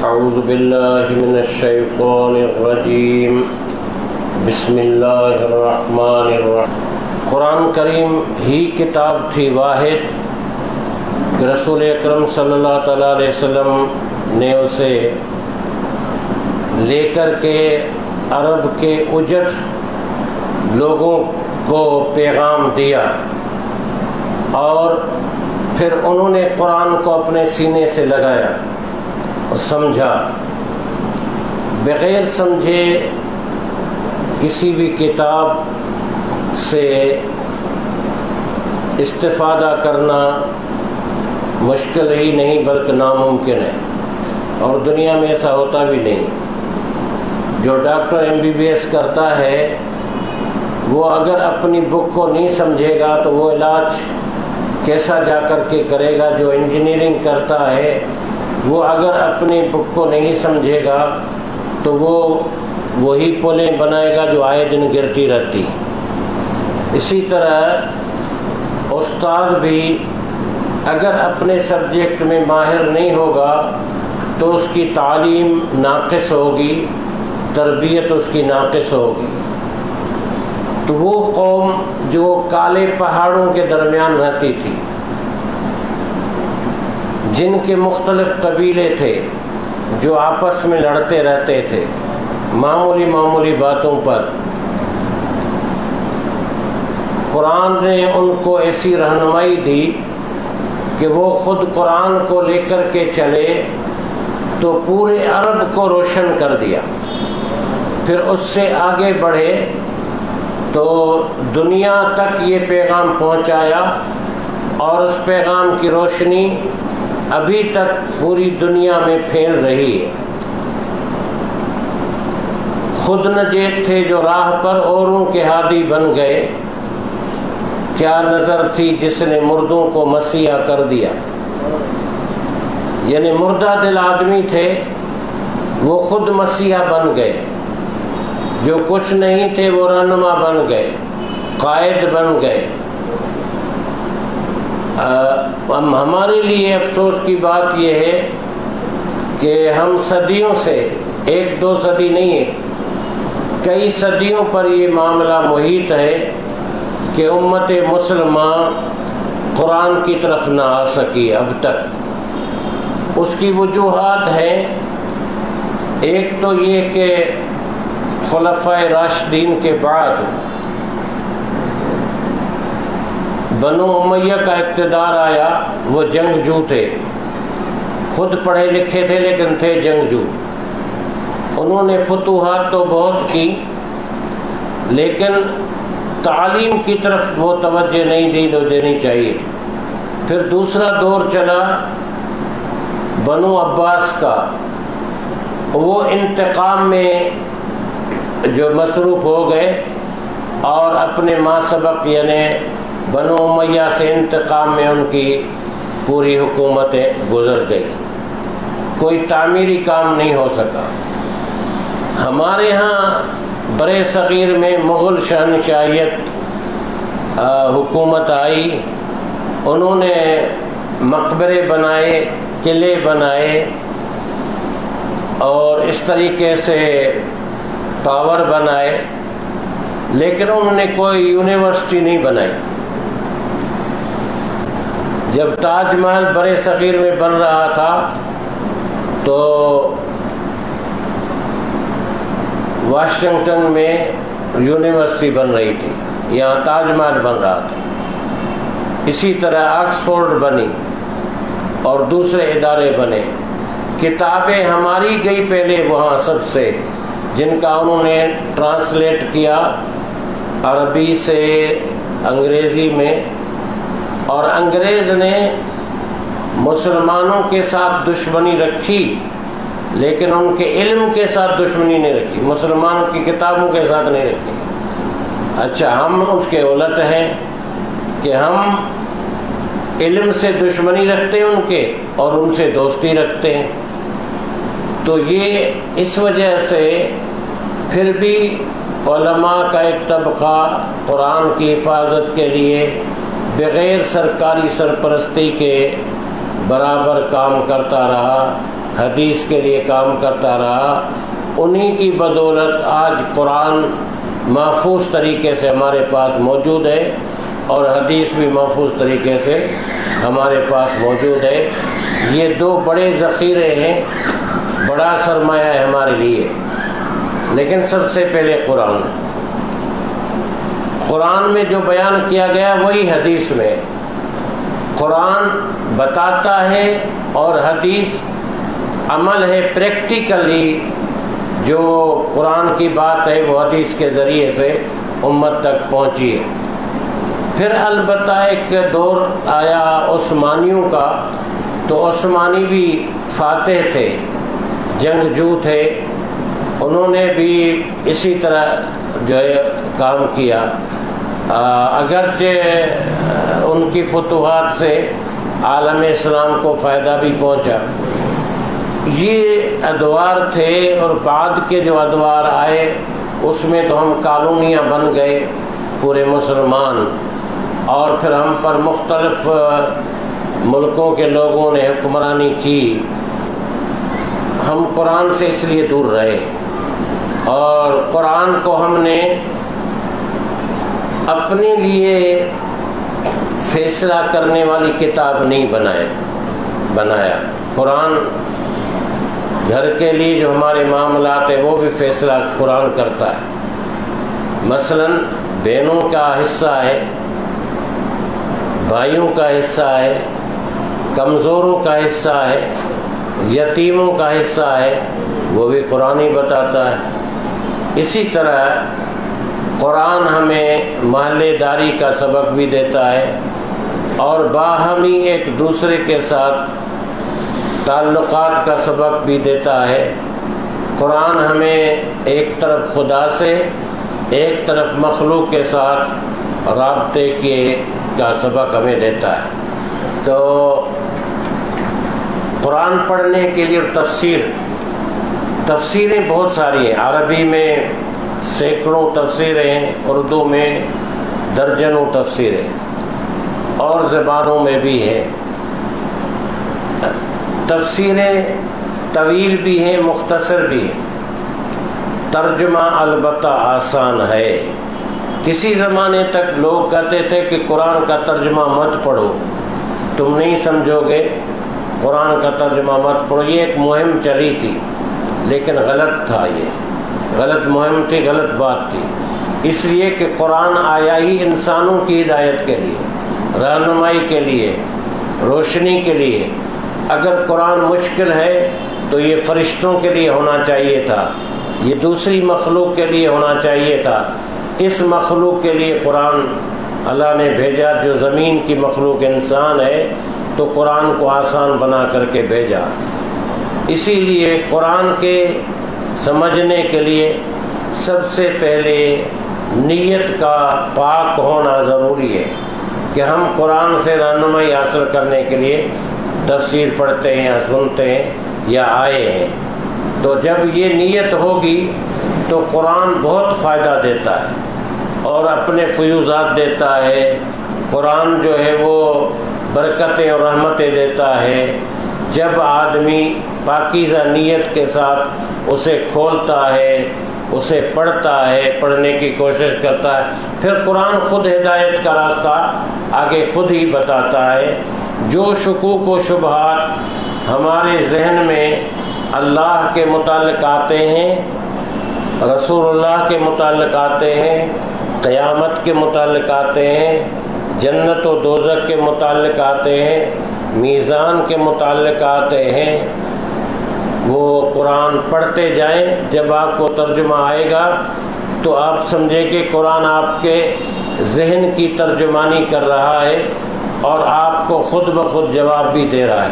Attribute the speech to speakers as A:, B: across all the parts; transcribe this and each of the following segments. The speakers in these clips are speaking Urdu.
A: اعوذ باللہ من الشیطان الرجیم بسم اللہ الرحمن الرحیم۔ قرآن کریم ہی کتاب تھی واحد کہ رسول اکرم صلی اللہ تعالیٰ علیہ وسلم نے اسے لے کر کے عرب کے اجٹ لوگوں کو پیغام دیا، اور پھر انہوں نے قرآن کو اپنے سینے سے لگایا اور سمجھا۔ بغیر سمجھے کسی بھی کتاب سے استفادہ کرنا مشکل ہی نہیں بلکہ ناممکن ہے، اور دنیا میں ایسا ہوتا بھی نہیں۔ جو ڈاکٹر MBBS کرتا ہے وہ اگر اپنی بک کو نہیں سمجھے گا تو وہ علاج کیسا جا کر کے کرے گا۔ جو انجینئرنگ کرتا ہے وہ اگر اپنی بک کو نہیں سمجھے گا تو وہ وہی پلیں بنائے گا جو آئے دن گرتی رہتی۔ اسی طرح استاد بھی اگر اپنے سبجیکٹ میں ماہر نہیں ہوگا تو اس کی تعلیم ناقص ہوگی، تربیت اس کی ناقص ہوگی۔ تو وہ قوم جو کالے پہاڑوں کے درمیان رہتی تھی، جن کے مختلف قبیلے تھے جو آپس میں لڑتے رہتے تھے معمولی باتوں پر، قرآن نے ان کو ایسی رہنمائی دی کہ وہ خود قرآن کو لے کر کے چلے تو پورے عرب کو روشن کر دیا۔ پھر اس سے آگے بڑھے تو دنیا تک یہ پیغام پہنچایا، اور اس پیغام کی روشنی ابھی تک پوری دنیا میں پھیل رہی ہے۔ خود نجات تھے جو راہ پر اوروں کے ہادی بن گئے، کیا نظر تھی جس نے مردوں کو مسیحا کر دیا۔ یعنی مردہ دل آدمی تھے وہ خود مسیحا بن گئے، جو کچھ نہیں تھے وہ رہنما بن گئے، قائد بن گئے۔ ہمارے لیے افسوس کی بات یہ ہے کہ ہم صدیوں سے، ایک دو صدی نہیں ہے، کئی صدیوں پر یہ معاملہ محیط ہے کہ امت مسلمہ قرآن کی طرف نہ آ سکی اب تک۔ اس کی وجوہات ہیں، ایک تو یہ کہ خلفائے راشدین کے بعد بنو امیہ کا اقتدار آیا، وہ جنگجو تھے، خود پڑھے لکھے تھے لیکن تھے جنگجو۔ انہوں نے فتوحات تو بہت کی لیکن تعلیم کی طرف وہ توجہ نہیں دی جو دینی چاہیے۔ پھر دوسرا دور چلا بنو عباس کا، وہ انتقام میں جو مصروف ہو گئے اور اپنے ما سبق یعنی بنو امیہ سے انتقام میں ان کی پوری حکومتیں گزر گئی، کوئی تعمیری کام نہیں ہو سکا۔ ہمارے ہاں برے صغیر میں مغل شہنشاہیت حکومت آئی، انہوں نے مقبرے بنائے، قلعے بنائے، اور اس طریقے سے ٹاور بنائے، لیکن انہوں نے کوئی یونیورسٹی نہیں بنائی۔ جب تاج محل برے صغیر میں بن رہا تھا تو واشنگٹن میں یونیورسٹی بن رہی تھی، یہاں تاج محل بن رہا تھا۔ اسی طرح آکسفورڈ بنی اور دوسرے ادارے بنے۔ کتابیں ہماری گئی پہلے وہاں سب سے، جن کا انہوں نے ٹرانسلیٹ کیا عربی سے انگریزی میں، اور انگریز نے مسلمانوں کے ساتھ دشمنی رکھی لیکن ان کے علم کے ساتھ دشمنی نہیں رکھی، مسلمانوں کی کتابوں کے ساتھ نہیں رکھی۔ اچھا، ہم اس کے الٹ ہیں کہ ہم علم سے دشمنی رکھتے ہیں ان کے اور ان سے دوستی رکھتے ہیں۔ تو یہ اس وجہ سے پھر بھی علماء کا ایک طبقہ قرآن کی حفاظت کے لیے بغیر سرکاری سرپرستی کے برابر کام کرتا رہا، حدیث کے لیے کام کرتا رہا، انہی کی بدولت آج قرآن محفوظ طریقے سے ہمارے پاس موجود ہے اور حدیث بھی محفوظ طریقے سے ہمارے پاس موجود ہے۔ یہ دو بڑے ذخیرے ہیں، بڑا سرمایہ ہے ہمارے لیے۔ لیکن سب سے پہلے قرآن میں جو بیان کیا گیا وہی حدیث میں۔ قرآن بتاتا ہے اور حدیث عمل ہے، پریکٹیکلی جو قرآن کی بات ہے وہ حدیث کے ذریعے سے امت تک پہنچی ہے۔ پھر البتہ ایک دور آیا عثمانیوں کا، تو عثمانی بھی فاتح تھے، جنگجو تھے، انہوں نے بھی اسی طرح جو ہے کام کیا، اگرچہ ان کی فتوحات سے عالم اسلام کو فائدہ بھی پہنچا۔ یہ ادوار تھے، اور بعد کے جو ادوار آئے اس میں تو ہم کالونیاں بن گئے پورے مسلمان، اور پھر ہم پر مختلف ملکوں کے لوگوں نے حکمرانی کی۔ ہم قرآن سے اس لیے دور رہے، اور قرآن کو ہم نے اپنے لیے فیصلہ کرنے والی کتاب نہیں بنایا۔ قرآن گھر کے لیے جو ہمارے معاملات ہیں وہ بھی فیصلہ قرآن کرتا ہے۔ مثلا بہنوں کا حصہ ہے، بھائیوں کا حصہ ہے، کمزوروں کا حصہ ہے، یتیموں کا حصہ ہے، وہ بھی قرآن ہی بتاتا ہے۔ اسی طرح قرآن ہمیں محلے داری کا سبق بھی دیتا ہے، اور باہمی ایک دوسرے کے ساتھ تعلقات کا سبق بھی دیتا ہے۔ قرآن ہمیں ایک طرف خدا سے، ایک طرف مخلوق کے ساتھ رابطے کا سبق ہمیں دیتا ہے۔ تو قرآن پڑھنے کے لیے تفسیریں بہت ساری ہیں، عربی میں سینکڑوں تفسیریں، اردو میں درجنوں تفسیریں، اور زبانوں میں بھی ہیں۔ تفسیریں طویل بھی ہیں، مختصر بھی ہیں۔ ترجمہ البتہ آسان ہے۔ کسی زمانے تک لوگ کہتے تھے کہ قرآن کا ترجمہ مت پڑھو، تم نہیں سمجھو گے، قرآن کا ترجمہ مت پڑھو۔ یہ ایک مہم چلی تھی، لیکن غلط تھا، یہ غلط مہم تھی، غلط بات تھی۔ اس لیے کہ قرآن آیا ہی انسانوں کی ہدایت کے لیے، رہنمائی کے لیے، روشنی کے لیے۔ اگر قرآن مشکل ہے تو یہ فرشتوں کے لیے ہونا چاہیے تھا، یہ دوسری مخلوق کے لیے ہونا چاہیے تھا۔ اس مخلوق کے لیے قرآن اللہ نے بھیجا جو زمین کی مخلوق انسان ہے، تو قرآن کو آسان بنا کر کے بھیجا۔ اسی لیے قرآن کے سمجھنے کے لیے سب سے پہلے نیت کا پاک ہونا ضروری ہے، کہ ہم قرآن سے رہنمائی حاصل کرنے کے لیے تفسیر پڑھتے ہیں یا سنتے ہیں یا آئے ہیں۔ تو جب یہ نیت ہوگی تو قرآن بہت فائدہ دیتا ہے اور اپنے فیوزات دیتا ہے۔ قرآن جو ہے وہ برکتیں اور رحمتیں دیتا ہے جب آدمی پاکیزہ نیت کے ساتھ اسے کھولتا ہے، اسے پڑھتا ہے، پڑھنے کی کوشش کرتا ہے۔ پھر قرآن خود ہدایت کا راستہ آگے خود ہی بتاتا ہے۔ جو شکوک و شبہات ہمارے ذہن میں اللہ کے متعلق آتے ہیں، رسول اللہ کے متعلق آتے ہیں، قیامت کے متعلق آتے ہیں، جنت و دوزخ کے متعلق آتے ہیں، میزان کے متعلق آتے ہیں، وہ قرآن پڑھتے جائیں۔ جب آپ کو ترجمہ آئے گا تو آپ سمجھیں کہ قرآن آپ کے ذہن کی ترجمانی کر رہا ہے اور آپ کو خود بخود جواب بھی دے رہا ہے۔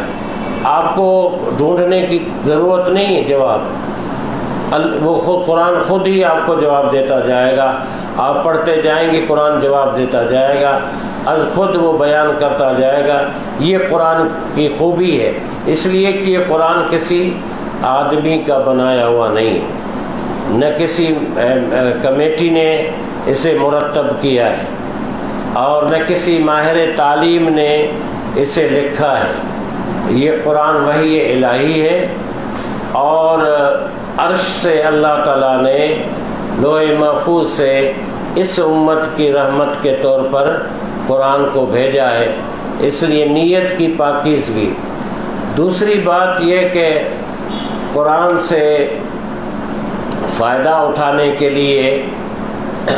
A: آپ کو ڈھونڈنے کی ضرورت نہیں ہے جواب، وہ خود قرآن خود ہی آپ کو جواب دیتا جائے گا۔ آپ پڑھتے جائیں گے، قرآن جواب دیتا جائے گا، از خود وہ بیان کرتا جائے گا۔ یہ قرآن کی خوبی ہے، اس لیے کہ یہ قرآن کسی آدمی کا بنایا ہوا نہیں ہے، نہ کسی کمیٹی نے اسے مرتب کیا ہے، اور نہ کسی ماہر تعلیم نے اسے لکھا ہے۔ یہ قرآن وحی الہی ہے، اور عرش سے اللہ تعالیٰ نے لوح محفوظ سے اس امت کی رحمت کے طور پر قرآن کو بھیجا ہے، اس لیے نیت کی پاکیزگی۔ دوسری بات یہ کہ قرآن سے فائدہ اٹھانے کے لیے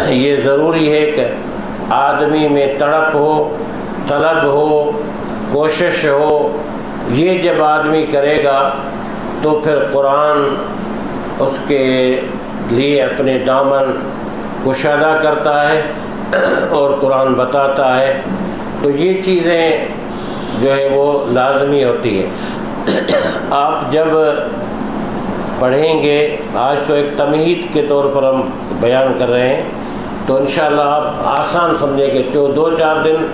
A: یہ ضروری ہے کہ آدمی میں تڑپ ہو، طلب ہو، کوشش ہو۔ یہ جب آدمی کرے گا تو پھر قرآن اس کے لیے اپنے دامن کشادہ کرتا ہے اور قرآن بتاتا ہے۔ تو یہ چیزیں جو ہے وہ لازمی ہوتی ہے۔ آپ جب پڑھیں گے، آج تو ایک تمہید کے طور پر ہم بیان کر رہے ہیں، تو انشاءاللہ آپ آسان سمجھیں گے۔ جو 2-4 دن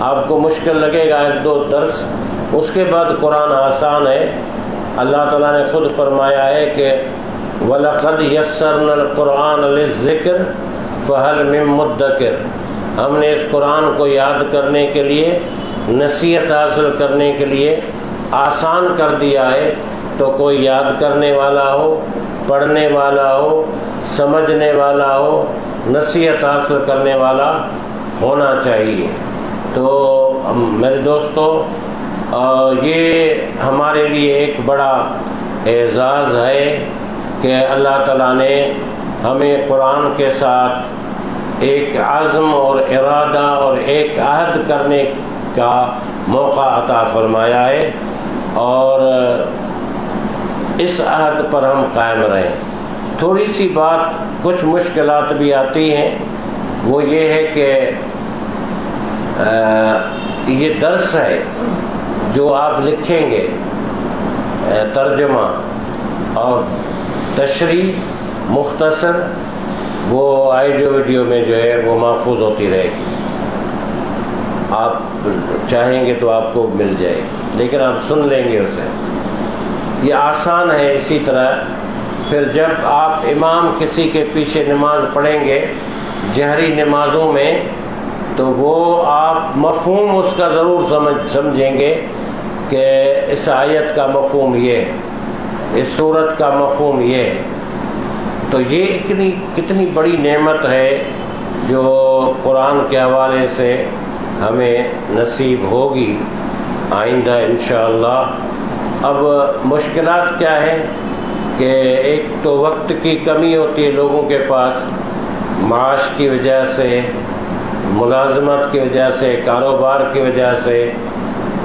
A: آپ کو مشکل لگے گا، 1-2 درس، اس کے بعد قرآن آسان ہے۔ اللہ تعالیٰ نے خود فرمایا ہے کہ وَلَقَدْ يَسَّرْنَا الْقُرْآنَ لِلذِّكْرِ فَهَلْ مِن مُدَّكِرٍ، ہم نے اس قرآن کو یاد کرنے کے لیے، نصیحت حاصل کرنے کے لیے آسان کر دیا ہے، تو کوئی یاد کرنے والا ہو، پڑھنے والا ہو، سمجھنے والا ہو، نصیحت حاصل کرنے والا ہونا چاہیے۔ تو میرے دوستو، یہ ہمارے لیے ایک بڑا اعزاز ہے کہ اللہ تعالیٰ نے ہمیں قرآن کے ساتھ ایک عزم اور ارادہ اور ایک عہد کرنے کا موقع عطا فرمایا ہے، اور اس عہد پر ہم قائم رہیں۔ تھوڑی سی بات، کچھ مشکلات بھی آتی ہیں، وہ یہ ہے کہ یہ درس ہے جو آپ لکھیں گے، ترجمہ اور تشریح مختصر، وہ آڈیو ویڈیو میں جو ہے وہ محفوظ ہوتی رہے گی۔ آپ چاہیں گے تو آپ کو مل جائے گی، لیکن آپ سن لیں گے اسے۔ یہ آسان ہے۔ اسی طرح پھر جب آپ امام کسی کے پیچھے نماز پڑھیں گے جہری نمازوں میں، تو وہ آپ مفہوم اس کا ضرور سمجھیں گے کہ اس آیت کا مفہوم یہ ہے، اس سورت کا مفہوم یہ ہے۔ تو یہ کتنی بڑی نعمت ہے جو قرآن کے حوالے سے ہمیں نصیب ہوگی آئندہ انشاءاللہ۔ اب مشکلات کیا ہے کہ ایک تو وقت کی کمی ہوتی ہے لوگوں کے پاس، معاش کی وجہ سے، ملازمت کی وجہ سے، کاروبار کی وجہ سے،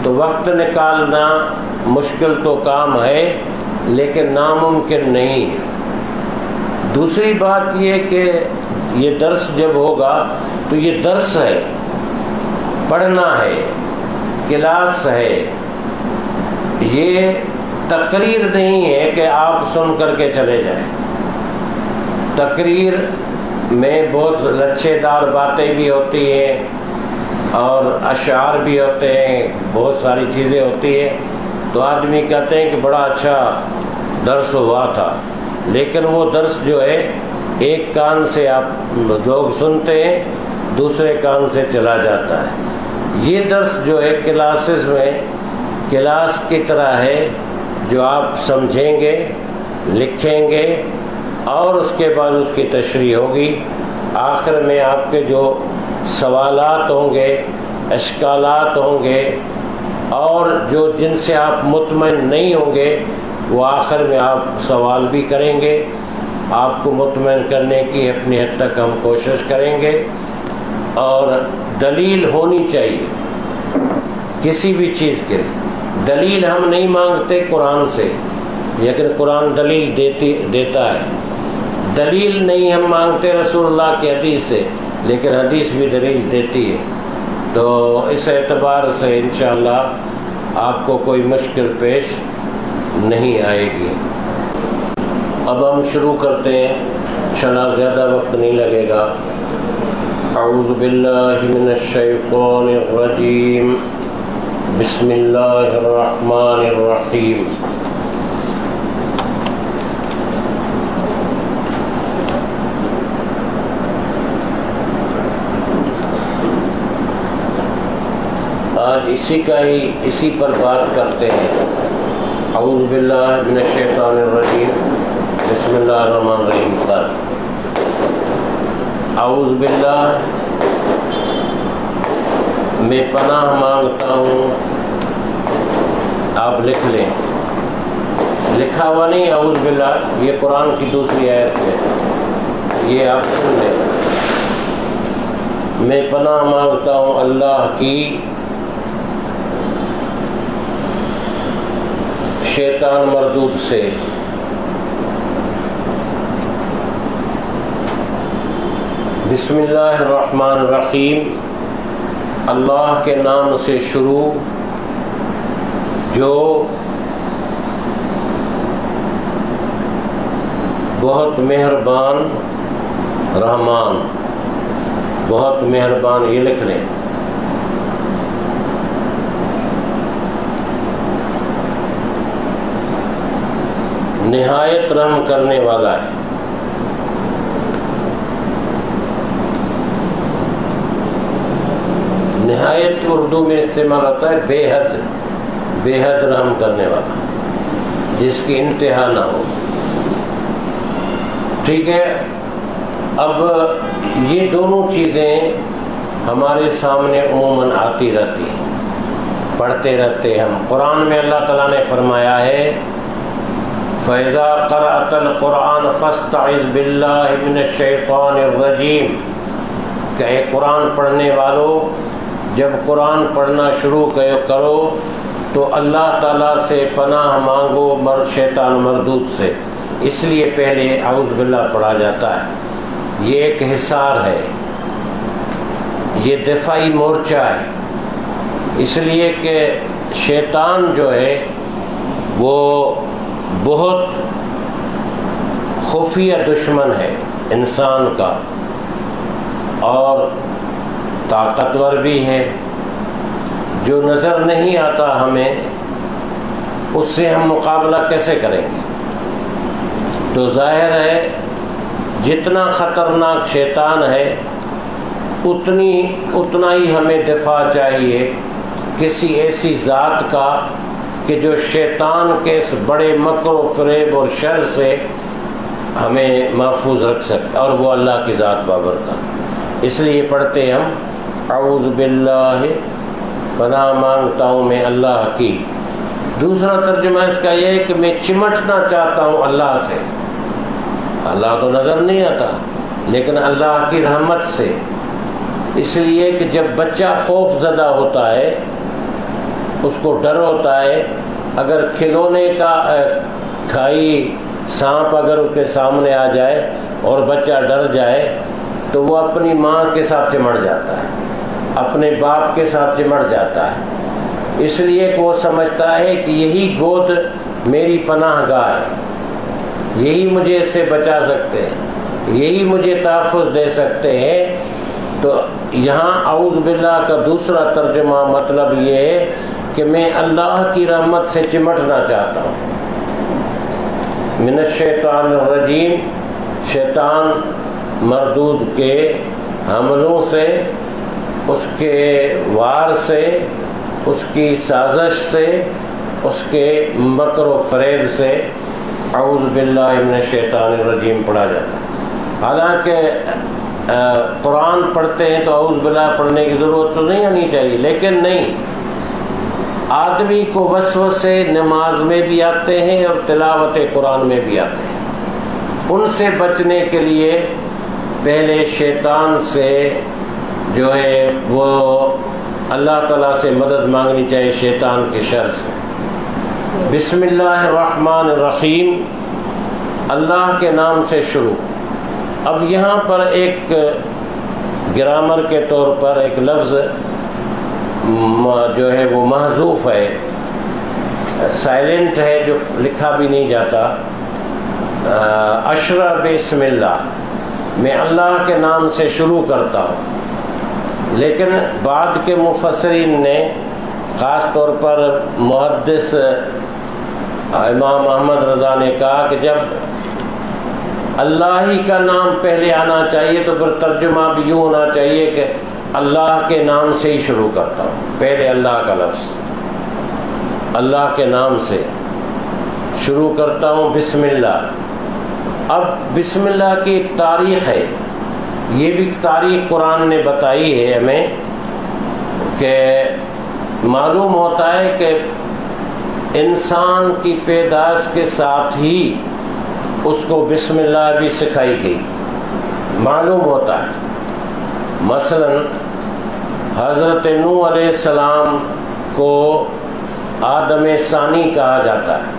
A: تو وقت نکالنا مشکل تو کام ہے، لیکن ناممکن نہیں ہے۔ دوسری بات یہ کہ یہ درس جب ہوگا تو یہ درس ہے، پڑھنا ہے، کلاس ہے، یہ تقریر نہیں ہے کہ آپ سن کر کے چلے جائیں۔ تقریر میں بہت لچھے دار باتیں بھی ہوتی ہیں اور اشعار بھی ہوتے ہیں، بہت ساری چیزیں ہوتی ہیں، تو آدمی کہتے ہیں کہ بڑا اچھا درس ہوا تھا، لیکن وہ درس جو ہے ایک کان سے آپ لوگ سنتے ہیں، دوسرے کان سے چلا جاتا ہے۔ یہ درس جو ہے کلاسز میں کلاس کی طرح ہے، جو آپ سمجھیں گے، لکھیں گے، اور اس کے بعد اس کی تشریح ہوگی۔ آخر میں آپ کے جو سوالات ہوں گے، اشکالات ہوں گے، اور جو جن سے آپ مطمئن نہیں ہوں گے، وہ آخر میں آپ سوال بھی کریں گے۔ آپ کو مطمئن کرنے کی اپنی حد تک ہم کوشش کریں گے، اور دلیل ہونی چاہیے کسی بھی چیز کے لیے۔ دلیل ہم نہیں مانگتے قرآن سے، لیکن قرآن دلیل دیتا ہے۔ دلیل نہیں ہم مانگتے رسول اللہ کی حدیث سے، لیکن حدیث بھی دلیل دیتی ہے۔ تو اس اعتبار سے انشاءاللہ آپ کو کوئی مشکل پیش نہیں آئے گی۔ اب ہم شروع کرتے ہیں، انشاءاللہ زیادہ وقت نہیں لگے گا۔ اعوذ باللہ من الشیطان الرجیم، بسم اللہ الرحمن الرحیم۔ آج اسی پر بات کرتے ہیں۔ اعوذ باللہ من الشیطان الرجیم بسم اللہ الرحمن الرحیم پر اعوذ باللہ میں پناہ مانگتا ہوں. آپ لکھ لیں، لکھا ہوا نہیں اعوذ باللہ، یہ قرآن کی دوسری آیت ہے، یہ آپ سن لیں. میں پناہ مانگتا ہوں اللہ کی شیطان مردود سے. بسم اللہ الرحمن الرحیم، اللہ کے نام سے شروع جو بہت مہربان رحمان، بہت مہربان، یہ لکھ لیں. نہایت رحم کرنے والا ہے. نہایت اردو میں استعمال ہوتا ہے بے حد، بے حد رحم کرنے والا، جس کی انتہا نہ ہو. ٹھیک ہے. اب یہ دونوں چیزیں ہمارے سامنے عموماً آتی رہتی ہیں، پڑھتے رہتے ہیں ہم. قرآن میں اللہ تعالیٰ نے فرمایا ہے فَإِذَا قَرَأْتَ الْقُرْآنَ فَاسْتَعِذْ بِاللَّهِ مِنَ الشَّيْطَانِ الرَّجِيمِ کہ اے قرآن پڑھنے والو، جب قرآن پڑھنا شروع کرو تو اللہ تعالیٰ سے پناہ مانگو شیطان مردود سے. اس لیے پہلے اعوذ باللہ پڑھا جاتا ہے. یہ ایک حصار ہے، یہ دفاعی مورچہ ہے، اس لیے کہ شیطان جو ہے وہ بہت خفیہ دشمن ہے انسان کا، اور طاقتور بھی ہے. جو نظر نہیں آتا ہمیں، اس سے ہم مقابلہ کیسے کریں گے؟ تو ظاہر ہے جتنا خطرناک شیطان ہے اتنا ہی ہمیں دفاع چاہیے کسی ایسی ذات کا کہ جو شیطان کے اس بڑے مکر و فریب اور شر سے ہمیں محفوظ رکھ سکتا، اور وہ اللہ کی ذات بابرکت. اس لیے پڑھتے ہم اعوذ باللہ، پناہ مانگتا ہوں میں اللہ کی. دوسرا ترجمہ اس کا یہ ہے کہ میں چمٹنا چاہتا ہوں اللہ سے. اللہ تو نظر نہیں آتا، لیکن اللہ کی رحمت سے. اس لیے کہ جب بچہ خوف زدہ ہوتا ہے، اس کو ڈر ہوتا ہے، اگر کھلونے کا کھائی سانپ اگر اس کے سامنے آ جائے اور بچہ ڈر جائے تو وہ اپنی ماں کے ساتھ چمٹ جاتا ہے، اپنے باپ کے ساتھ چمٹ جاتا ہے. اس لیے کہ وہ سمجھتا ہے کہ یہی گود میری پناہ گاہ ہے، یہی مجھے اس سے بچا سکتے ہیں، یہی مجھے تحفظ دے سکتے ہیں. تو یہاں اعوذ باللہ کا دوسرا ترجمہ مطلب یہ ہے کہ میں اللہ کی رحمت سے چمٹنا چاہتا ہوں. من الشیطان الرجیم، شیطان مردود کے حملوں سے، اس کے وار سے، اس کی سازش سے، اس کے مکر و فریب سے اعوذ باللہ من الشیطان الرجیم پڑھا جاتا ہے. حالانکہ قرآن پڑھتے ہیں تو اعوذ باللہ پڑھنے کی ضرورت تو نہیں آنی چاہیے، لیکن نہیں، آدمی کو وسوسے نماز میں بھی آتے ہیں اور تلاوت قرآن میں بھی آتے ہیں. ان سے بچنے کے لیے پہلے شیطان سے جو ہے وہ اللہ تعالیٰ سے مدد مانگنی چاہیے شیطان کے شر سے. بسم اللہ الرحمن الرحیم، اللہ کے نام سے شروع. اب یہاں پر ایک گرامر کے طور پر ایک لفظ جو ہے وہ محذوف ہے، سائلنٹ ہے، جو لکھا بھی نہیں جاتا. اشرع بسم اللہ، میں اللہ کے نام سے شروع کرتا ہوں. لیکن بعد کے مفسرین نے، خاص طور پر محدث امام احمد رضا نے کہا کہ جب اللہ ہی کا نام پہلے آنا چاہیے تو پھر ترجمہ بھی یوں ہونا چاہیے کہ اللہ کے نام سے ہی شروع کرتا ہوں. پہلے اللہ کا لفظ، اللہ کے نام سے. شروع کرتا ہوں بسم اللہ۔ اب بسم اللہ کی ایک تاریخ ہے، یہ بھی تاریخ قرآن نے بتائی ہے ہمیں، کہ معلوم ہوتا ہے کہ انسان کی پیدائش کے ساتھ ہی اس کو بسم اللہ بھی سکھائی گئی، معلوم ہوتا ہے۔ مثلا حضرت نوح علیہ السلام کو آدم ثانی کہا جاتا ہے،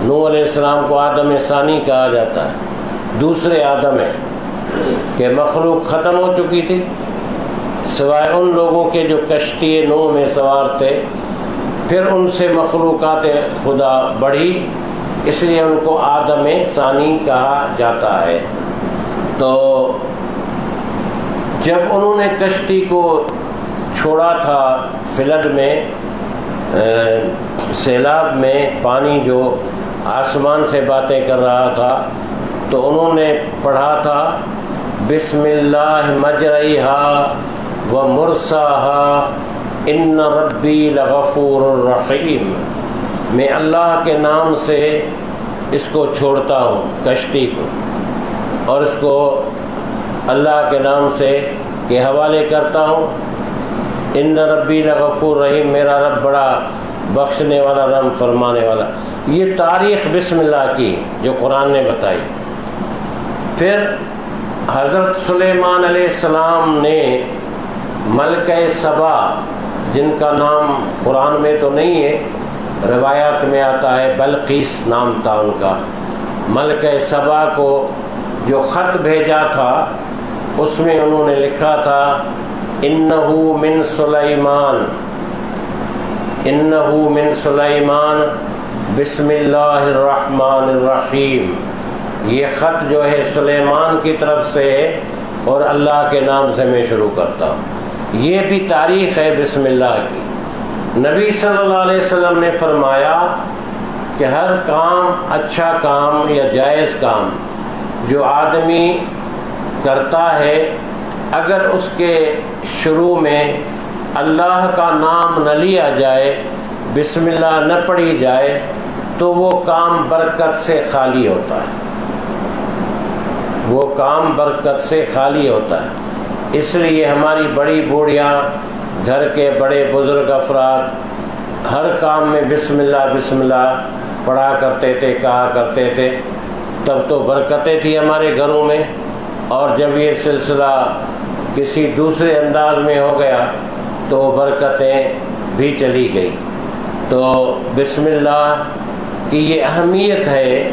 A: نوح علیہ السلام کو آدم ثانی کہا جاتا ہے، دوسرے آدم ہیں کہ مخلوق ختم ہو چکی تھی سوائے ان لوگوں کے جو کشتی نوح میں سوار تھے، پھر ان سے مخلوقات خدا بڑھی، اس لیے ان کو آدم ثانی کہا جاتا ہے۔ تو جب انہوں نے کشتی کو چھوڑا تھا فلڈ میں، سیلاب میں، پانی جو آسمان سے باتیں کر رہا تھا، تو انہوں نے پڑھا تھا بسم اللہ مجریہا و مرساہا ان ربی لغفور الرحیم، میں اللہ کے نام سے اس کو چھوڑتا ہوں کشتی کو، اور اس کو اللہ کے نام سے کے حوالے کرتا ہوں، ان ربی لغفور رحیم، میرا رب بڑا بخشنے والا، رحم فرمانے والا۔ یہ تاریخ بسم اللہ کی جو قرآن نے بتائی۔ پھر حضرت سلیمان علیہ السلام نے ملکہ سبا، جن کا نام قرآن میں تو نہیں ہے، روایات میں آتا ہے، بلقیس نام تھا ان کا، ملکہ سبا کو جو خط بھیجا تھا اس میں انہوں نے لکھا تھا انہو من سلیمان، انہو من سلیمان بسم اللہ الرحمن الرحیم، یہ خط جو ہے سلیمان کی طرف سے ہے اور اللہ کے نام سے میں شروع کرتا ہوں۔ یہ بھی تاریخ ہے بسم اللہ کی۔ نبی صلی اللہ علیہ وسلم نے فرمایا کہ ہر کام، اچھا کام یا جائز کام جو آدمی کرتا ہے، اگر اس کے شروع میں اللہ کا نام نہ لیا جائے، بسم اللہ نہ پڑھی جائے، تو وہ کام برکت سے خالی ہوتا ہے، وہ کام برکت سے خالی ہوتا ہے۔ اس لیے ہماری بڑی بوڑھیاں، گھر کے بڑے بزرگ افراد ہر کام میں بسم اللہ پڑھا کرتے تھے، کہا کرتے تھے، تب تو برکتیں تھی ہمارے گھروں میں۔ اور جب یہ سلسلہ کسی دوسرے انداز میں ہو گیا تو برکتیں بھی چلی گئی۔ تو بسم اللہ کی یہ اہمیت ہے۔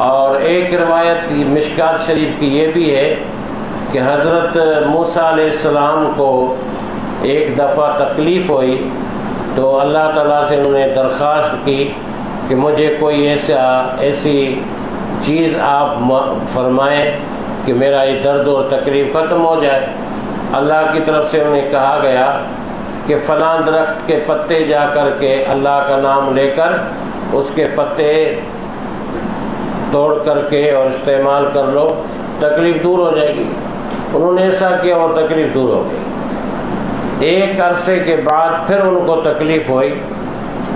A: اور ایک روایت مشکات شریف کی یہ بھی ہے کہ حضرت موسیٰ علیہ السلام کو ایک دفعہ تکلیف ہوئی تو اللہ تعالیٰ سے انہوں نے درخواست کی کہ مجھے کوئی ایسی چیز آپ فرمائیں کہ میرا یہ درد اور تکلیف ختم ہو جائے۔ اللہ کی طرف سے انہیں کہا گیا کہ فلاں درخت کے پتے جا کر کے اللہ کا نام لے کر اس کے پتے توڑ کر کے اور استعمال کر لو، تکلیف دور ہو جائے گی۔ انہوں نے ایسا کیا اور تکلیف دور ہو گئی۔ ایک عرصے کے بعد پھر ان کو تکلیف ہوئی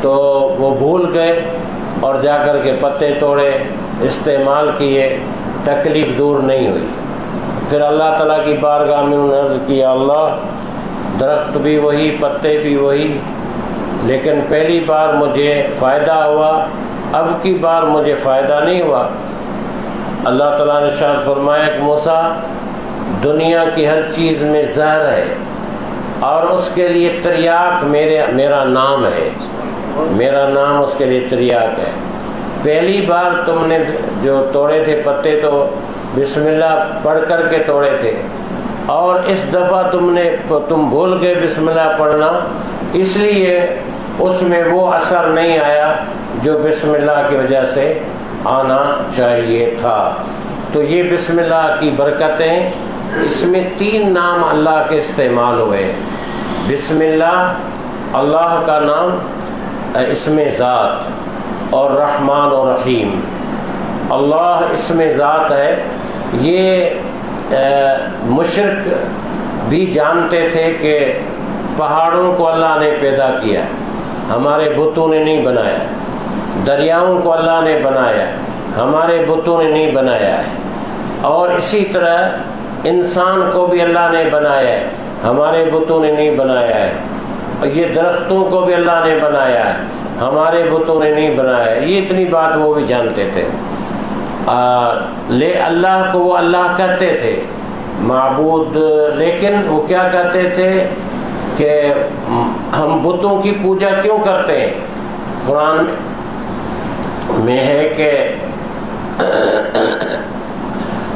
A: تو وہ بھول گئے اور جا کر کے پتے توڑے، استعمال کیے، تکلیف دور نہیں ہوئی۔ پھر اللہ تعالیٰ کی بارگاہ میں انہوں نے عرض کیا، اللہ درخت بھی وہی، پتے بھی وہی، لیکن پہلی بار مجھے فائدہ ہوا، اب کی بار مجھے فائدہ نہیں ہوا۔ اللہ تعالیٰ نے ارشاد فرمایا کہ موسیٰ، دنیا کی ہر چیز میں زہر ہے اور اس کے لیے تریاق میرا نام ہے، میرا نام اس کے لیے تریاق ہے۔ پہلی بار تم نے جو توڑے تھے پتے تو بسم اللہ پڑھ کر کے توڑے تھے، اور اس دفعہ تم بھول گئے بسم اللہ پڑھنا، اس لیے اس میں وہ اثر نہیں آیا جو بسم اللہ کی وجہ سے آنا چاہیے تھا۔ تو یہ بسم اللہ کی برکتیں، اس میں 3 نام اللہ کے استعمال ہوئے۔ بسم اللہ اللہ کا نام، اسم ذات، اور رحمان و رحیم۔ اللہ اسم ذات ہے، یہ مشرک بھی جانتے تھے کہ پہاڑوں کو اللہ نے پیدا کیا، ہمارے بتوں نے نہیں بنایا. دریاؤں کو اللہ نے بنایا، ہمارے بتوں نے نہیں بنایا ہے. اور اسی طرح انسان کو بھی اللہ نے بنایا ہے، ہمارے بتوں نے نہیں بنایا ہے. یہ درختوں کو بھی اللہ نے بنایا ہے، ہمارے بتوں نے نہیں بنایا ہے. یہ اتنی بات وہ بھی جانتے تھے. اللہ کو وہ اللہ کہتے تھے معبود، لیکن وہ کیا کہتے تھے کہ ہم بتوں کی پوجا کیوں کرتے ہیں؟ قرآن میں ہے کہ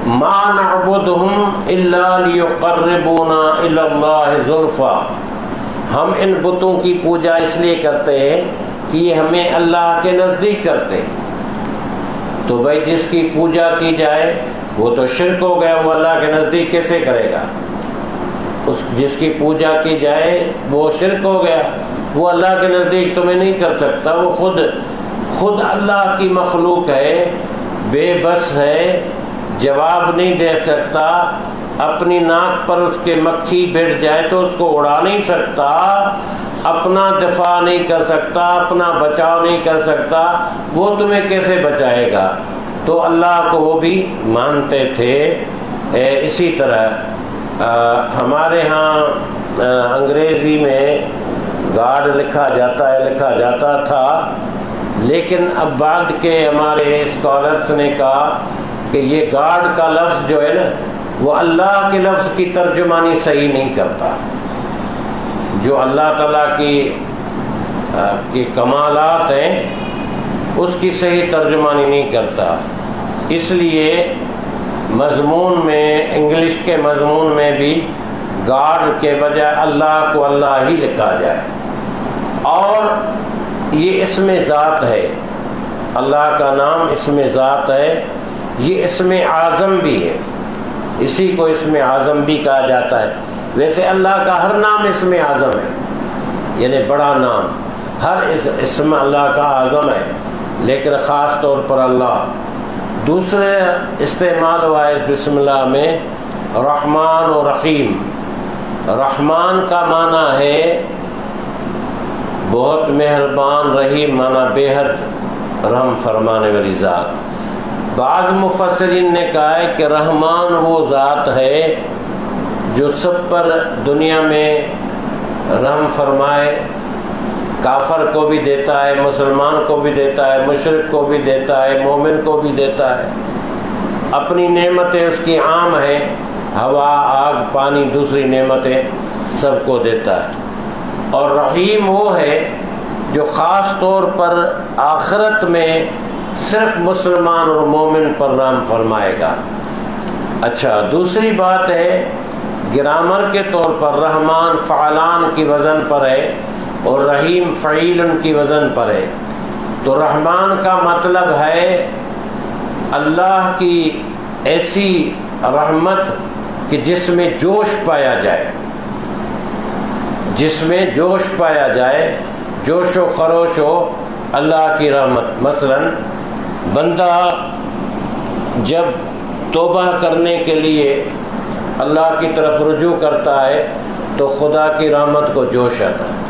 A: ما نعبدهم الا ليقربونا الى الله زلفا، ہم ان بتوں کی پوجا اس لیے کرتے ہیں کہ یہ ہمیں اللہ کے نزدیک کرتے ہیں. تو بھائی جس کی پوجا کی جائے وہ تو شرک ہو گیا، وہ اللہ کے نزدیک کیسے کرے گا؟ جس کی پوجا کی جائے وہ شرک ہو گیا، وہ اللہ کے نزدیک تمہیں نہیں کر سکتا. وہ خود اللہ کی مخلوق ہے، بے بس ہے، جواب نہیں دے سکتا. اپنی ناک پر اس کے مکھی بیٹھ جائے تو اس کو اڑا نہیں سکتا، اپنا دفاع نہیں کر سکتا، اپنا بچاؤ نہیں کر سکتا. وہ تمہیں کیسے بچائے گا؟ تو اللہ کو وہ بھی مانتے تھے. اسی طرح ہمارے ہاں انگریزی میں گاڈ لکھا جاتا تھا، لیکن اب بعد کے ہمارے اسکالرس نے کہا کہ یہ گاڈ کا لفظ جو ہے نا وہ اللہ کے لفظ کی ترجمانی صحیح نہیں کرتا. جو اللہ تعالیٰ کی کمالات ہیں اس کی صحیح ترجمانی نہیں کرتا. اس لیے مضمون میں، انگلش کے مضمون میں بھی گاڈ کے بجائے اللہ کو اللہ ہی لکھا جائے. اور یہ اسم ذات ہے، اللہ کا نام اسم ذات ہے. یہ اسم اعظم بھی ہے، اسی کو اسم اعظم بھی کہا جاتا ہے. ویسے اللہ کا ہر نام اسم اعظم ہے، یعنی بڑا نام. ہر اسم اللہ کا اعظم ہے، لیکن خاص طور پر اللہ. دوسرے استعمال ہوا ہے بسم اللہ میں رحمان و رحیم. رحمان کا معنی ہے بہت مہربان، رحیم معنی بے حد رحم فرمانے والی ذات. بعض مفسرین نے کہا ہے کہ رحمان وہ ذات ہے جو سب پر دنیا میں رحم فرمائے. کافر کو بھی دیتا ہے، مسلمان کو بھی دیتا ہے، مشرک کو بھی دیتا ہے، مومن کو بھی دیتا ہے. اپنی نعمتیں اس کی عام ہیں، ہوا، آگ، پانی، دوسری نعمتیں سب کو دیتا ہے. اور رحیم وہ ہے جو خاص طور پر آخرت میں صرف مسلمان اور مومن پر رحم فرمائے گا. اچھا، دوسری بات ہے گرامر کے طور پر رحمان فعلان کی وزن پر ہے اور رحیم فعیلن کی وزن پر ہے. تو رحمان کا مطلب ہے اللہ کی ایسی رحمت کہ جس میں جوش پایا جائے، جس میں جوش پایا جائے، جوش و خروش ہو اللہ کی رحمت. مثلا بندہ جب توبہ کرنے کے لیے اللہ کی طرف رجوع کرتا ہے تو خدا کی رحمت کو جوش آتا ہے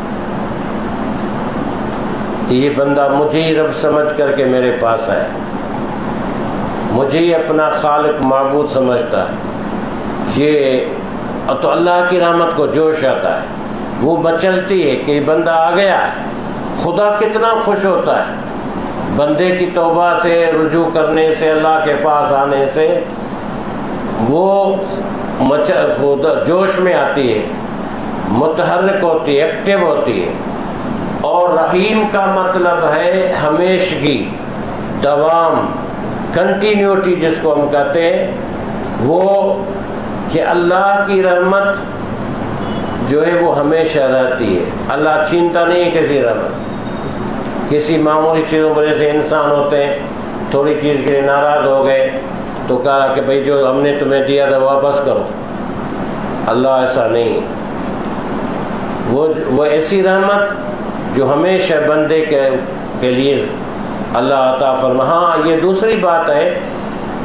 A: کہ یہ بندہ مجھے ہی رب سمجھ کر کے میرے پاس آیا، مجھے ہی اپنا خالق معبود سمجھتا ہے. یہ تو اللہ کی رحمت کو جوش آتا ہے، وہ مچلتی ہے کہ یہ بندہ آ گیا ہے. خدا کتنا خوش ہوتا ہے بندے کی توبہ سے، رجوع کرنے سے، اللہ کے پاس آنے سے. وہ جوش میں آتی ہے، متحرک ہوتی ہے، ایکٹیو ہوتی ہے. اور رحیم کا مطلب ہے ہمیشگی، دوام، کنٹینیوٹی جس کو ہم کہتے ہیں. وہ کہ اللہ کی رحمت جو ہے وہ ہمیشہ رہتی ہے. اللہ چھینتا نہیں ہے کسی رحمت. کسی معمولی چیزوں وجہ سے انسان ہوتے ہیں، تھوڑی چیز کے لیے ناراض ہو گئے تو کہا کہ بھئی جو ہم نے تمہیں دیا تھا واپس کرو. اللہ ایسا نہیں ہے. وہ ایسی رحمت جو ہمیشہ بندے کے لیے اللہ عطا فرما. ہاں، یہ دوسری بات ہے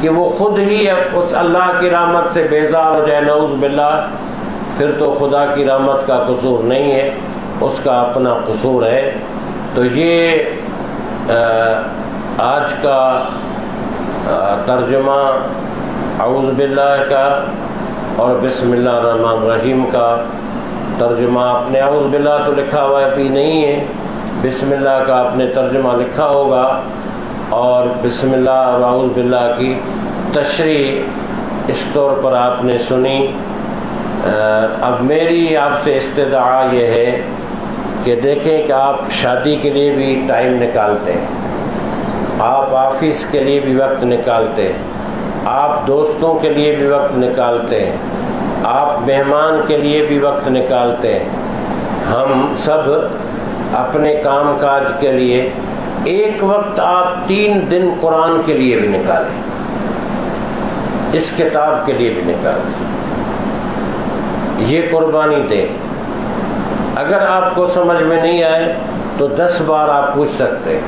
A: کہ وہ خود ہی اس اللہ کی رحمت سے بیزار ہو جائے، نعوذ باللہ، پھر تو خدا کی رحمت کا قصور نہیں ہے، اس کا اپنا قصور ہے. تو یہ آج کا ترجمہ اعوذ باللہ کا اور بسم اللہ الرحمن الرحیم کا ترجمہ آپ نے اعوذ باللہ تو لکھا ہوا ہے، نہیں ہے، بسم اللہ کا آپ نے ترجمہ لکھا ہوگا، اور بسم اللہ اور اعوذ باللہ کی تشریح اس طور پر آپ نے سنی۔ اب میری آپ سے استدعا یہ ہے کہ دیکھیں کہ آپ شادی کے لیے بھی ٹائم نکالتے ہیں، آپ آفس کے لیے بھی وقت نکالتے ہیں، آپ دوستوں کے لیے بھی وقت نکالتے ہیں، آپ مہمان کے لیے بھی وقت نکالتے ہیں۔ ہم سب اپنے کام کاج کے لیے ایک وقت آپ 3 دن قرآن کے لیے بھی نکالیں، اس کتاب کے لیے بھی نکالیں، یہ قربانی دیں۔ اگر آپ کو سمجھ میں نہیں آئے تو 10 بار آپ پوچھ سکتے ہیں،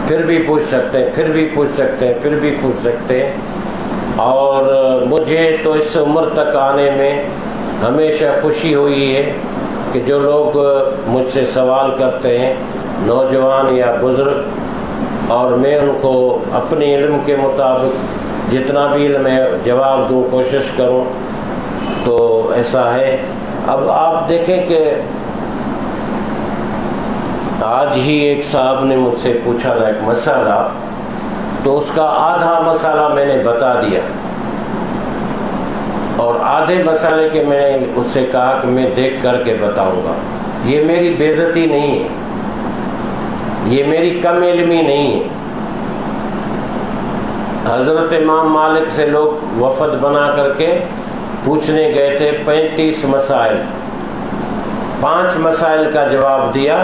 A: پھر بھی پوچھ سکتے ہیں، پھر بھی پوچھ سکتے ہیں، پھر بھی پوچھ سکتے ہیں۔ اور مجھے تو اس عمر تک آنے میں ہمیشہ خوشی ہوئی ہے کہ جو لوگ مجھ سے سوال کرتے ہیں، نوجوان یا بزرگ، اور میں ان کو اپنے علم کے مطابق جتنا بھی علم ہے جواب دوں، کوشش کروں، تو ایسا ہے۔ اب آپ دیکھیں کہ آج ہی ایک صاحب نے مجھ سے پوچھا تھا ایک مسئلہ، تو اس کا آدھا مسئلہ میں نے بتا دیا، اور آدھے مسئلے کے میں نے اس سے کہا کہ میں دیکھ کر کے بتاؤں گا۔ یہ میری بے عزتی نہیں ہے، یہ میری کم علمی نہیں ہے۔ حضرت امام مالک سے لوگ وفد بنا کر کے پوچھنے گئے تھے 35 مسائل، 5 مسائل کا جواب دیا،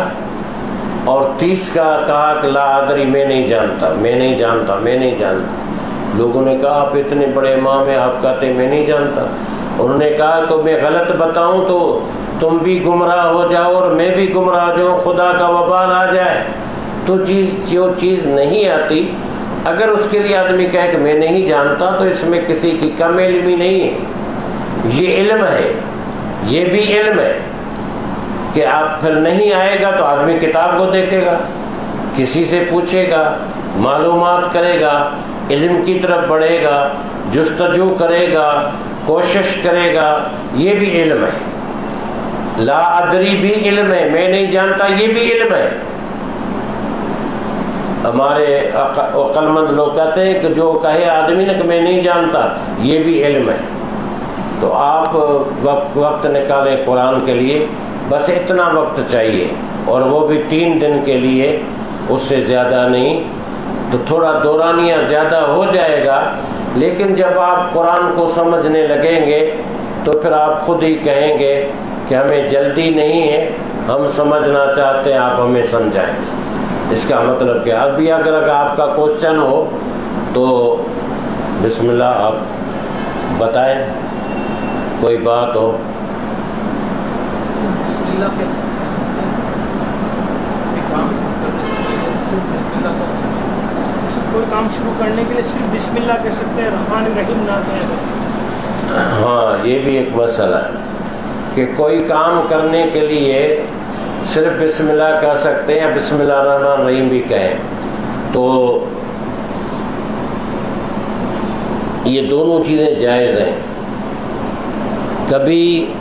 A: اور 30 کا کہا کہ لا ادری، میں نہیں جانتا، میں نہیں جانتا، میں نہیں جانتا۔ لوگوں نے کہا آپ اتنے بڑے امام ہیں، آپ کہتے ہیں میں نہیں جانتا۔ انہوں نے کہا تو میں غلط بتاؤں تو تم بھی گمراہ ہو جاؤ اور میں بھی گمراہ ہو جاؤں، خدا کا وبال آ جائے۔ تو جو چیز نہیں آتی، اگر اس کے لیے آدمی کہے کہ میں نہیں جانتا، تو اس میں کسی کی کم علمی نہیں ہے، یہ علم ہے، یہ بھی علم ہے کہ آپ پھر نہیں آئے گا تو آدمی کتاب کو دیکھے گا، کسی سے پوچھے گا، معلومات کرے گا، علم کی طرف بڑھے گا، جستجو کرے گا، کوشش کرے گا، یہ بھی علم ہے۔ لا ادری بھی علم ہے، میں نہیں جانتا، یہ بھی علم ہے۔ ہمارے عقل مند لوگ کہتے ہیں کہ جو کہے آدمی نے کہ میں نہیں جانتا، یہ بھی علم ہے۔ تو آپ وقت نکالیں قرآن کے لیے، بس اتنا وقت چاہیے، اور وہ بھی 3 دن کے لیے، اس سے زیادہ نہیں۔ تو تھوڑا دورانیہ زیادہ ہو جائے گا، لیکن جب آپ قرآن کو سمجھنے لگیں گے تو پھر آپ خود ہی کہیں گے کہ ہمیں جلدی نہیں ہے، ہم سمجھنا چاہتے ہیں، آپ ہمیں سمجھائیں۔ اس کا مطلب کہ ابھی اگر آپ کا کوشچن ہو تو بسم اللہ آپ بتائیں، کوئی بات ہو۔
B: کوئی کام شروع کرنے کے لیے صرف بسم اللہ کہہ سکتے ہیں، رحمان الرحیم نہ کہیں؟
A: ہاں، یہ بھی ایک مسئلہ ہے کہ کوئی کام کرنے کے لیے صرف بسم اللہ کہہ سکتے ہیں یا بسم اللہ الرحمن الرحیم بھی کہیں، تو یہ دونوں چیزیں جائز ہیں۔ کبھی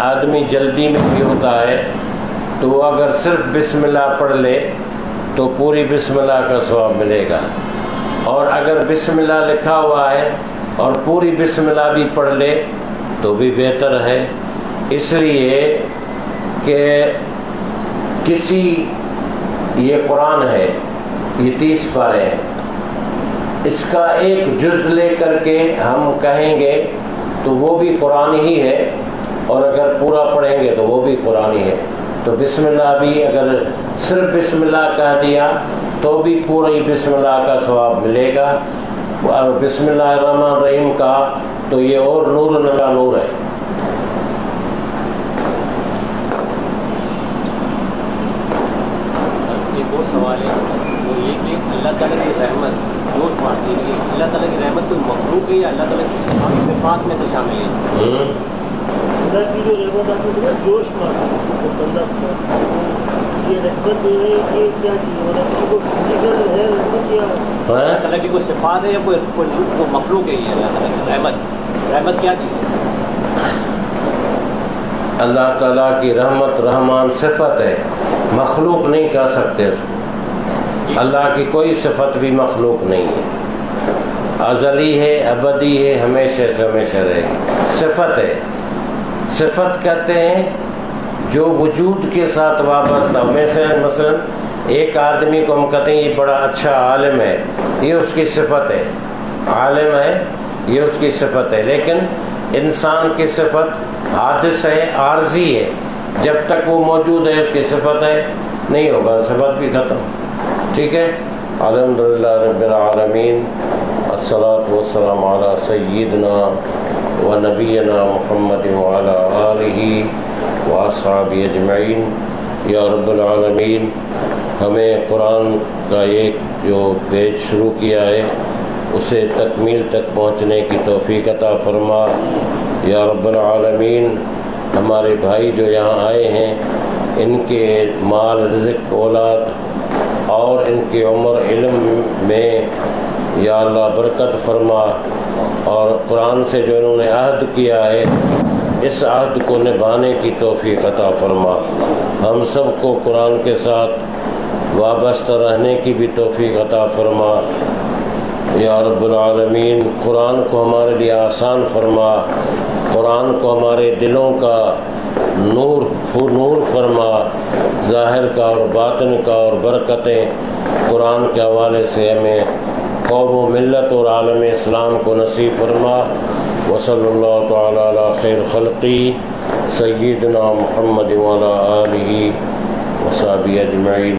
A: آدمی جلدی میں بھی ہوتا ہے تو وہ اگر صرف بسم اللہ پڑھ لے تو پوری بسم اللہ کا ثواب ملے گا، اور اگر بسم اللہ لکھا ہوا ہے اور پوری بسم اللہ بھی پڑھ لے تو بھی بہتر ہے، اس لیے کہ یہ قرآن ہے، یہ 30 پارے ہیں، اس کا ایک جز لے کر کے ہم کہیں گے تو وہ بھی قرآن ہی ہے، اور اگر پورا پڑھیں گے تو وہ بھی قرآن ہی ہے۔ تو بسم اللہ بھی اگر صرف بسم اللہ کہہ دیا تو بھی پوری بسم اللہ کا ثواب ملے گا، اور بسم اللہ الرحمن الرحیم کا تو یہ اور نور نلا نور ہے۔
C: ایک اور سوال ہے، وہ یہ کہ اللہ تعالیٰ کی رحمت جوش مارتی ہے، اللہ تعالیٰ کی رحمت کوئی مخلوق ہے یا اللہ تعالیٰ کی صفات میں سے شامل ہے؟
D: اللہ کی جو رحمت آپ نے بولا جوش مارتا ہے جب بندہ یہ رحمت جو ہے یہ کیا چیز ہے مطلب کوئی فزیکل ہے رحمت یا
C: اللہ تعالیٰ کی کوئی صفات ہے یا کوئی مخلوق ہے یہ اللہ تعالیٰ کی رحمت کیا چیز ہے؟
A: اللہ تعالیٰ کی رحمت رحمان صفت ہے، مخلوق نہیں کہہ سکتے اس کو۔ اللہ کی کوئی صفت بھی مخلوق نہیں ہے، ازلی ہے، ابدی ہے، ہمیشہ سے ہمیشہ رہے گی۔ صفت ہے، صفت کہتے ہیں جو وجود کے ساتھ وابستہ ہو۔ مثلا ایک آدمی کو ہم کہتے ہیں یہ بڑا اچھا عالم ہے، یہ اس کی صفت ہے، عالم ہے یہ اس کی صفت ہے۔ لیکن انسان کی صفت حادث ہے، عارضی ہے، جب تک وہ موجود ہے اس کی صفت ہے نہیں ہوگا، صفت بھی ختم۔ ٹھیک ہے، الحمدللہ رب العالمین، الصلاۃ والسلام علی سیدنا و نبینا محمد وعلی آلہ واصحابہ اجمعین۔ یا رب العالمین، ہمیں قرآن کا ایک جو پیج شروع کیا ہے اسے تکمیل تک پہنچنے کی توفیق عطا فرما۔ یا رب العالمین، ہمارے بھائی جو یہاں آئے ہیں ان کے مال، رزق، اولاد اور ان کی عمر، علم میں یا اللہ برکت فرما، اور قرآن سے جو انہوں نے عہد کیا ہے اس عہد کو نبھانے کی توفیق عطا فرما۔ ہم سب کو قرآن کے ساتھ وابستہ رہنے کی بھی توفیق عطا فرما۔ یا رب العالمین، قرآن کو ہمارے لیے آسان فرما، قرآن کو ہمارے دلوں کا نور فرما، ظاہر کا اور باطن کا، اور برکتیں قرآن کے حوالے سے ہمیں قوم و ملت اور عالم اسلام کو نصیب فرما۔ وصلی اللہ تعالی علی خیر خلقی سیدنا محمد وعلی آلہ وصحبہ اجمعین۔